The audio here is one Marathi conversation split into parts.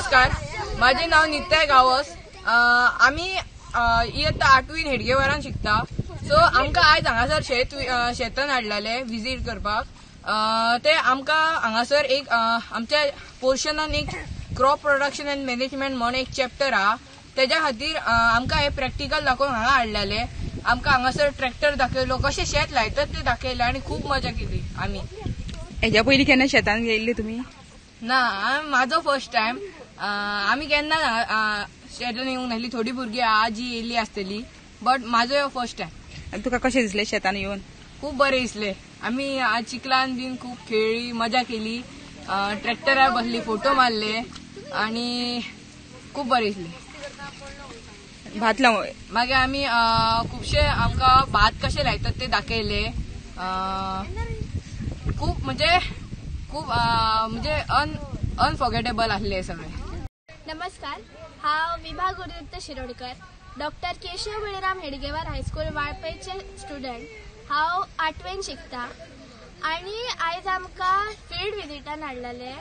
नमस्कार, माझे नाव नित्या गावस. आम्ही इयत्ता 8वीन हेडगेवारान शिकता. सो आमकां आयज हांगासर शेतान हाडलेले विजीट करपाक. ते आमकां हांगासर एक आमच्या पोर्शनान एक क्रॉप प्रोडक्शन एंड मॅनेजमेंट म्हणून एक चॅप्टर हा. त्याच्या खातीर आमकां हे प्रॅक्टिकल दाखोवन हांगा हाडलेले. आमकां हांगासर ट्रॅक्टर दाखयलो, कशें शेत लायतात ते दाखयले आणि खूप मजा केली आम्ही. हेच्या पयलीं केन्ना शेतान गेल्ले तुमी? ना, माझो फर्स्ट टाइम. आम्ही केन्ना शेतान येवंक नासली. थोडी भुरगीं आजी येयल्ली आसतली, बट माझो फर्स्ट टाइम. तुका कशें दिसलें शेतान येवन? खूप बरे दिसले. आम्ही आज चिखलान बीन खूप खेळली, मजा केली, ट्रॅक्टरार बसली, फोटो मारले आणि खूप बरे दिसले. भात लाव मागीर आम्ही खुबशे आमकां भात कशें लायतात ते दाखयले. खूप अनफॉर्गेटेबल आसले हे सगळे. नमस्कार, हांव विभा गुरुदत्त शिरोडकर, डॉक्टर केशव बळीराम हेडगेवार हायस्कूल वाळपयचे स्टुडंट. हांव 8वेन शिकता आणि आयज आमकां फिल्ड विजिटान हाडलेले.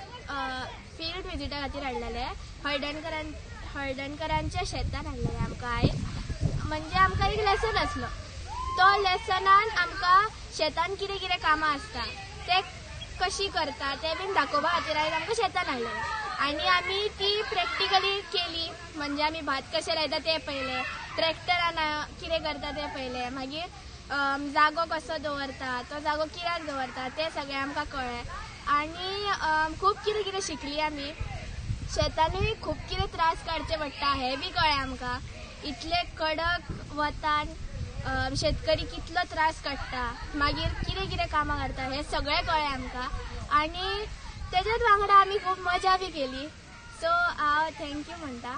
फिल्ड विजिटा खातीर हाडलेले. हळदणकरांच्या शेतान हाडलेले आमकां आयज. म्हणजे आमकां एक लेसन आसलो. तो लेसनान आमकां शेतान कितें कितें कामां आसता ते कशी करता ते बीन दाखोवपा खातीर आयज आमकां शेतान हाडलेले आणि आमी ती प्रॅक्टिकली केली. म्हणजे आमी भात कशें लायता ते पळयले, ट्रॅक्टरान कितें करता ते पळयले, मागीर जागो कसो दवरता, तो जागो कित्याक दवरता ते सगळें आमकां कळ्ळें आणि खूब कितें कितें शिकली आमी. शेतानूय खूब कितें त्रास काडचे पडटा हें बी कळ्ळें आमकां. इतले कडक वतान शेतकरी कितलो त्रास काडटा, मागीर कितें कितें कामां करता हें सगळें कळ्ळें आमकां आणि तेच्याच वांगडा आमी खूब मजा बी केली. सो हांव थँक्यू म्हणटा.